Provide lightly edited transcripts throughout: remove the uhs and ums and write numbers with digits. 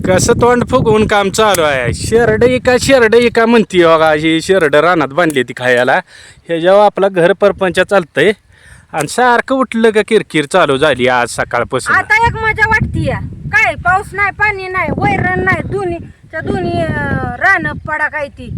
कसं तोंड फुगवून काम चालू आहे. शेरड एका म्हणती बघा, ही शेरड रानात बांधली ती खायला. ह्याच्यावर आपला घर परपंच चालतंय आणि सारखं उठलं का किरकिर चालू झाली आज सकाळपासून. आता एक मजा वाटतीय. काय पाऊस नाही, पाणी नाही, वैरण नाही, दोन्ही रान पडा काय ती.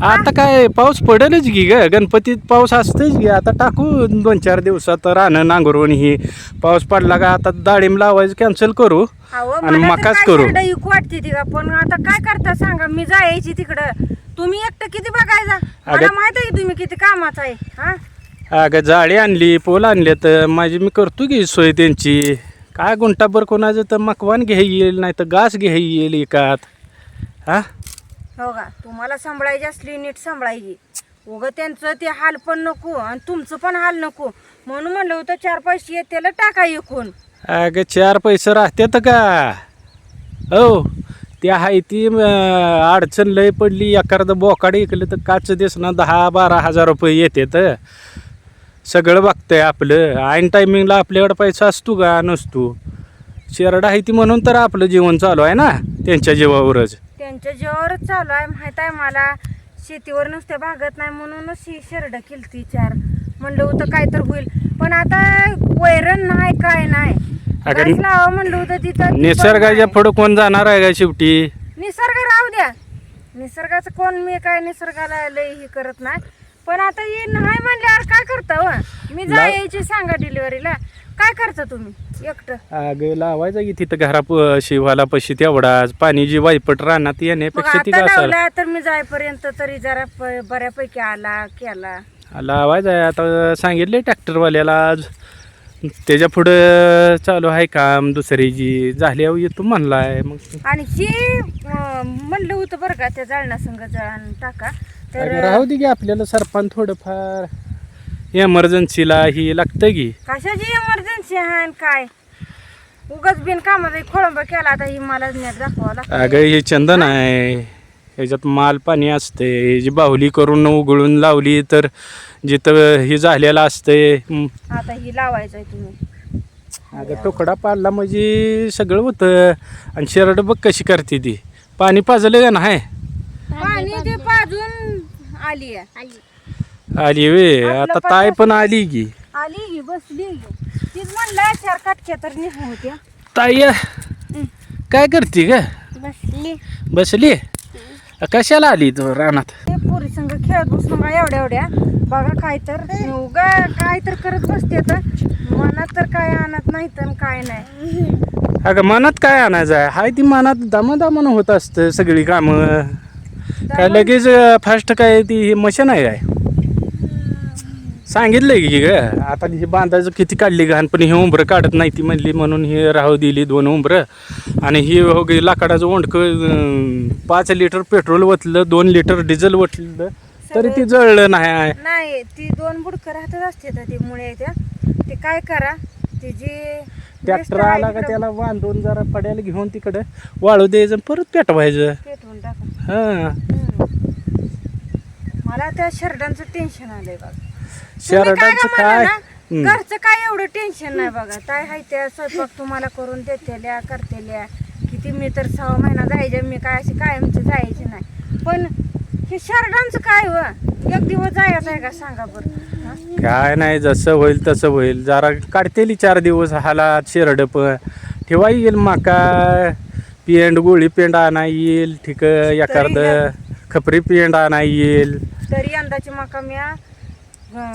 आता काय पाऊस पडेलच की ग, गणपतीत पाऊस असतोच की. आता टाकू 2-4 दिवसात रानं नांगरून. ही पाऊस पडला का आता डाळिंब लावायचं कॅन्सल करू आणि मकाच करू. इक वाटते ती का, पण आता काय करता सांगा. मी जायची तिकडं, तुम्ही एकटं किती बघायचा. मला माहित आहे तुम्ही किती कामाचा आहे. हा अगं जाळी आणली, पोल आणले तर माझी मी करतो की सोय त्यांची. काय गुंटाभर कोणाचं तर मकवान घ्याय येईल, नाही तर घास घ्याय येईल एकात. हा हो का, तुम्हाला सांभाळायची असली नीट सांभाळायची. उगं त्यांचं ते हाल पण नको आणि तुमचं पण हाल नको, म्हणून म्हणलं होतं 4 पैसे येत त्याला टाका एकूण. अगं 4 पैसे राहतात का हो. ते आहे ती अडचण लय पडली, एखादं बोकाड ऐकलं तर काच दिसणं 10-12 हजार रुपये येतात. सगळं बघतंय आपलं. ऐन टायमिंगला आपल्याकडं पैसा असतो का नसतो. शेरड आहे ती म्हणून तर आपलं जीवन चालू आहे ना, त्यांच्या जीवावरच. त्यांच्या जीवावरच चालू आहे, माहित आहे मला. शेतीवर नुसते भागत नाही म्हणूनच ही शेरड केलती 4. म्हणलं होतं काय तर होईल, पण आता वैरण नाही, काय नाही. म्हणलं होतं तिथं. निसर्गाच्या पुढं कोण जाणार आहे का शेवटी. निसर्ग राहू द्या, निसर्गाचं कोण. मी काय निसर्गाला लय ही करत नाही, पण आता हे नाही म्हणल्यावर काय करता व. मी जायची सांगा डिलिव्हरीला. काय करता तुम्ही एकटं. अगं लावायचं की तिथं घरा शिवाला पशी तेवढाच. पाणी जी वायपट रानात येण्यापेक्षा ती लावला तर मी जायपर्यंत तरी जरा बऱ्यापैकी आला केला. लावायचं. आता सांगितले ट्रॅक्टरवाल्याला आज. त्याच्या पुढं चालू आहे काम दुसरी जी झाल्यावर येतो म्हणलाय. मग आणि ही म्हणलं होतं बरं का, त्या जळणा संग जळण टाका तर राहू दे की. आपल्याला सरपण थोडंफार एमर्जन्सीला ही लागतं की. कशाची एमर्जन्सी आहे काय. उगाच बिन कामाचा खोळंबा केला आता ही मला दाखवावं लागतं. अगं हे चंदन आहे, ह्याच्यात माल पाणी असते. जी बाहुली करून उघडून लावली तर जिथं हे झालेलं असतंय. आता ही लावायचं आहे तुम्ही. अगं तुकडा पाडला म्हणजे सगळं होतं. आणि शेरड बघ कशी करते ती. पाणी पाजलं का नाही. पाणी ते पाजून आली आली वे. आता ताय पण आली की. आली बसली. तीच म्हणलं 4 काटक्या तर निघून होत्या. ताई काय करते ग. बसली. कशाला आली तू रानात. ते पोरी संग खेळत बसलो का एवढ्या बघा. काय तर उगा काय तर करत बसते. तर मनात तर काय आणत नाही तर काय नाही. अगं मनात काय आणायचं आहे. हाय ती मनात दामादामान होत असतं सगळी कामं. काय लगेच फास्ट काय ती मशीन आहे काय. सांगितलंय की ग. आता हे बांधायचं किती काढली घाण, पण हे उंबरं काढत नाही ती म्हणली म्हणून हे राहू दिली 2 उंबरं. आणि ही हो गे लाकडाचं ओंडकं 5 लिटर पेट्रोल वतलं, 2 लिटर डिझेल वतलं तरी ती जळलं नाही. ती 2 बुडकं राहतच असते तर ती मुळे त्या. ते काय करा तिची ट्रॅक्टर आला का त्याला बांधून जरा पड्याला घेऊन तिकडं वाळू द्यायचं, परत पेटवायचं. पेटवून टाका. हां मला त्या शेरडांचं टेन्शन आलंय बघा. शेरडांचं काय घरचं काय एवढं टेन्शन नाही बघा. काय हाय त्या स्वयंपाक तुम्हाला करून देतेल्या करतेल्या. किती मी तर 6 महिना जायचे, मी काय अशी कायमची जायची नाही. पण हे शेरडांचं काय व. एक दिवस जायचं आहे का सांगा बरं. काय नाही, जसं होईल तसं होईल. जरा काढतेली 4 दिवस हालात शेरड. पण ठेवा येईल माका. पेंड गोळी पेंड आणा येईल. ठीक एखादं खपरी पेंड आणा येईल. तरी यंदाची माका मी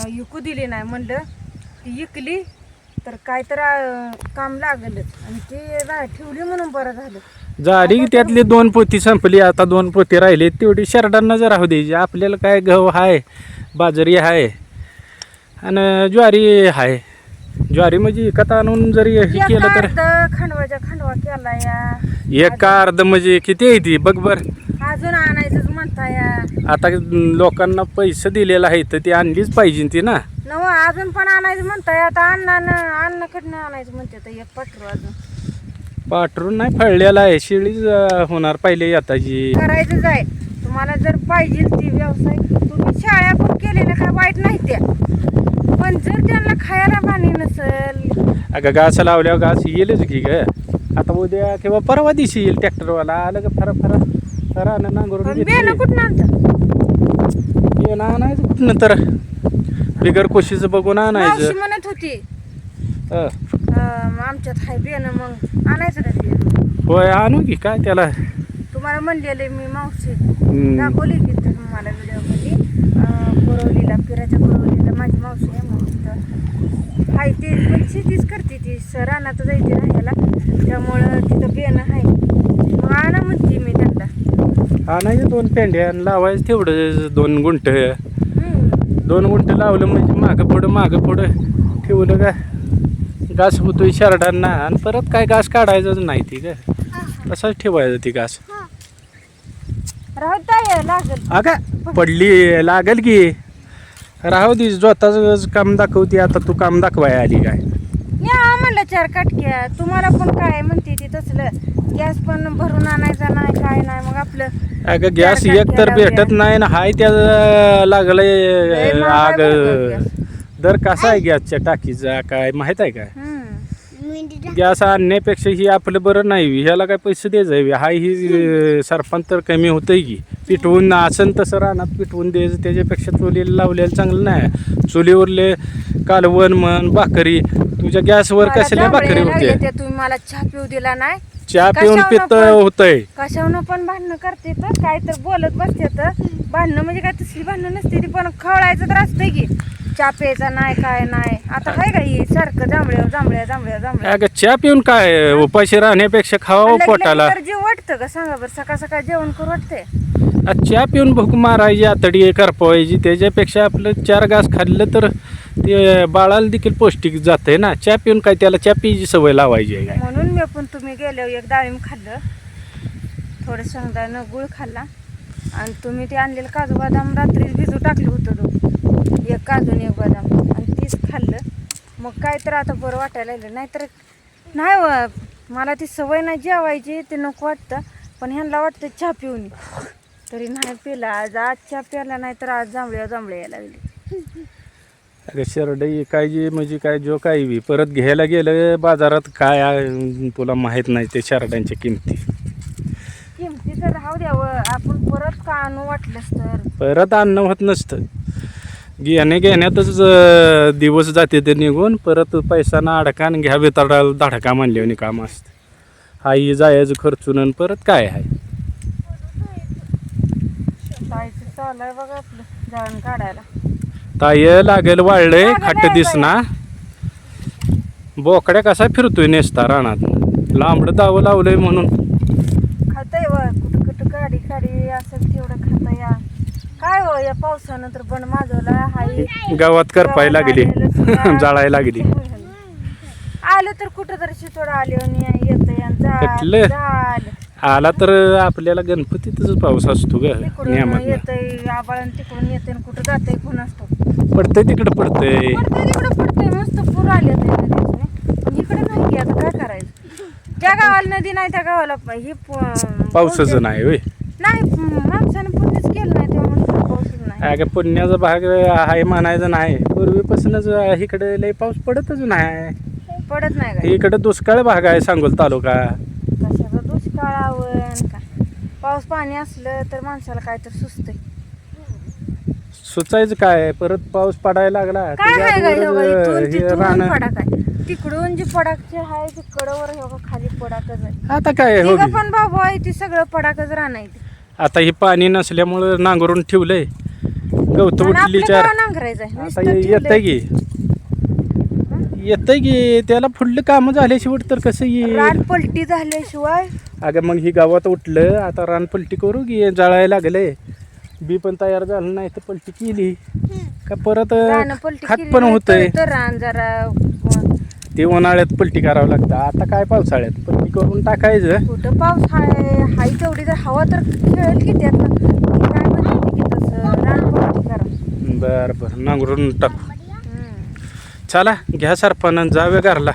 विकू दिली नाही. म्हणलं ती विकली तर काय तर काम लागलच. आणि ती ठेवली म्हणून बरं झालं. झाली की त्यातली 2 पोती संपली. आता 2 पोती राहिले. तेवढी शेरडांना जर राहू द्यायची. आपल्याला काय गहू आहे, बाजरी आहे आणि ज्वारी आहे. ज्वारी म्हणजे विकत आणून जरी हे केलं तर खंडवाच्या खंडवा केला या. एक अर्ध म्हणजे किती आहे ती बघ बर. अजून आणायचंच म्हणता या. आता लोकांना पैसे दिलेला आहे तर ती आणलीच पाहिजे ती ना. अजून पण आणायचं म्हणताय. आता अन्नाकडनं आणायचं म्हणते तर एक पाठरू. अजून पाठरून नाही, फळलेला आहे. शिळीच होणार पहिले आताची. करायचंच आहे तुम्हाला जर पाहिजे ती व्यवसाय. तुम्ही शाळा पण केलेल्या काय वाईट नाही त्या, पण जर त्यांना खायला पाणी नसेल. अगं घास लावल्यावर घास येईलच की ग. आता उद्या किंवा परवा दिवशी येईल ट्रॅक्टरवाला आलं का फरा रानं नांगरून पण बियाणं कुठं आणतं? येणं आणायचं कुठनं तर बिगर कोशीचं बघून मावशी आणायचं. म्हणत होती हं. आमच्यात हाय बियाणं, मग आणायचं ना बियाणं. होय आणू की काय त्याला. तुम्हाला म्हणलेले मी मावशी हम्म. दाखवली की तर मला व्हिडिओमध्ये कोरवलीला, पिराच्या कोरवलीला माझी मावशी आहे. मग तिथं हाय ती पण शेतीच करते ती, रानात जायची राहायला, त्यामुळं तिथं बियाणं आहे. मग आणा म्हणते मी त्यांना. आणायचं 2 पेंड्या आणि लावायचं तेवढं 2 गुंठ. हम्म. 2 गुंठ लावलं म्हणजे मागं पुढं ठेवलं का घास होतोय शरडांना आणि परत काय घास काढायचंच नाही ती काय तसंच ठेवायचं ती घास. राहू द्या लागेल. अगा पडली लागल की राहू दे स्वतःच काम दाखवते. आता तू काम दाखवाय आली काय. या म्हणलं 4 काटक्या, तुम्हाला पण काय म्हणते ती तसलं गॅस पण भरून आणायचा नाही काय नाही. मग आपलं अगं गॅस 4 एक तर काटक्या भेटत नाही ना हाय त्या लय लागलंय महाग आग. आहे बरं का गॅस. दर कसा आहे गॅसच्या टाकीचा काय माहित आहे काय. हम्म. गॅस आणण्यापेक्षा ही आपलं बरं नाही. ह्याला काय पैसे द्यायचं हाय ही सरपंच तर कमी होतंय की. पिटवून आसन तसं रानात पिटवून द्यायचं त्याच्यापेक्षा चुलीला लावलेलं चांगलं नाही. चुलीवरले कालवण म्हण भाकरी तुझ्या गॅसवर मला कसल्या जांभळे भाकरी लागले होते. ते, तुम्ही मला चहा पिऊ दिला नाही. चहा पिऊन कशावरून पित्त पण- होतंय. कशावरून पण भांडणं करते तर काय तर बोलत बसते तर. भांडणं म्हणजे काय तसली भांडणं नसते ती, पण खवळायचं तर असतंय की चहा प्यायचा नाही काय नाही. आता काय का ही सारखं जांभळ्या अगं चहा पिऊन काय उपाशी राहण्यापेक्षा खावा पोटाला. तर जेव वाटतं का सांगा बरं, सकाळ सकाळ जेवण करू वाटते. चहा पिऊन भूक मारायची आतडी करपवायची त्याच्यापेक्षा आपलं 4 घास खाल्लं तर ते बाळाला देखील पौष्टिक जातंय ना. चहा पिऊन काय त्याला चहा पियची सवय लावायची आहे काय. म्हणून मी पण तुम्ही गेल्यावर एक डाळिंब खाल्लं, थोडं शेंगदाणं गुळ खाल्ला, आणि तुम्ही ते आणलेलं काजू बदाम रात्रीच भिजू टाकलं होतं तो, एक काजू आणि एक बदाम, आणि तीच खाल्लं. मग काय तर आता बरं वाटायला लागलं. नाहीतर नाही मला ती सवय नाही जेवायची, ते नको वाटतं. पण ह्यांना वाटतं चहा पिऊन, तरी नाही पिला. आज चहा प्यायला नाही तर आज जांभळे यायला लागली. अगं शरडई काय जी म्हणजे काय जो काय बी परत घ्यायला गेलं बाजारात काय तुला माहीत नाही ते शरडांच्या किमती. किमती तर राहू द्यावं, आपण परत का आणू वाटलंच तर. परत अन्न होत नसतं. घेण्यातच दिवस जाते ते निघून. परत पैसा ना अडका आणि घ्या बेताडाला धडका मानल्याने काम असतं. हाही जायचं खर्चून आणि परत काय आहे. जायचं चालू आहे बघा आपलं जळण काढायला. ताय लागेल वाळलंय लागलं खाट आहे दिसना. बोकड्या कसा फिरतोय नेसता रानात. लांबडं दावं लावलंय म्हणून खातंय व कुठं कुठं काडी असेल तेवढं खाता या. काय हो या पावसानं तर पण माजवला हाय. गावात करपाय लागली जाळायला लागली. आलं तर कुठं तरी शितोडा आले आणि येतंय कुठलं? झालं. आला तर आपल्याला गणपतीतच पाऊस असतो ग तिकडून नियमात. येतंय आबाळन, तिकडून येतंय आणि कुठं जातंय कोण असतो. पडतंय तिकडं पडतंय. पडतंय तिकडं पडतंय, मस्त पूर आले पण इकडे नाही की. आता काय करायचं, ज्या गावाला नदी नाही त्या गावाला ही पाऊसच नाही होय. नाही. माणसानं पुण्यच केलं नाही त्यामुळे पाऊसच नाही. अगं पुण्याचा भाग आहे म्हणायचं नाही. पूर्वीपासूनच इकडे लय पाऊस पडतच नाही. पडत नाही का इकडे दुष्काळ भाग आहे सांगोल तालुका. कशाचं दुष्काळावर आणि काय. पाऊस पाणी असलं तर माणसाला काय तर सुचतंय. सुचायचं काय परत पाऊस पडायला लागला काय आहे का त्याच्यावर इथून हे तिथून रानं. पडाक आहे, तिकडून जी पडाकचे आहे ते कडवर हे बघा खाली पडाकच आहे. आता काय हो तिघं पण बाबू आहे ती सगळं पडाकच राहणार आहे. आता हे पाणी नसल्यामुळं नांगरून ठेवलंय. गवत उठली चार. नांगरायचं आहे आता नुसतं येतंय ठेवलंय. की त्याला पुढलं काम झाल्याशिवाय तर कसं येईल. रान पलटी झाल्याशिवाय अगं मग ही गावात उठलं आता रान पलटी करू की जाळायला लागलंय. बी पण तयार झालं नाही तर पलटी केली का परत रान पलटी खात केली पण नाही होतंय. तर रान जरा ते उन्हाळ्यात पलटी करावं लागतं. आता काय पावसाळ्यात पलटी करून टाकायचं. कुठं पाऊस हाय तेवढी जर हवा तर खेळेल की त्यातनं. ती काय म्हणते की तसं रान पलटी करा. बरं नांगरून टाकू. हम्म. चला घ्या सरपण जाऊया घरला.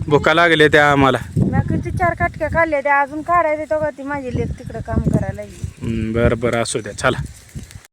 भुका लागले त्या आम्हाला. मी किती 4 काटक्या काढल्या त्या अजून काढायला तो का ती माझी लेक तिकडं काम करायला लागली. बरं असू द्या चला.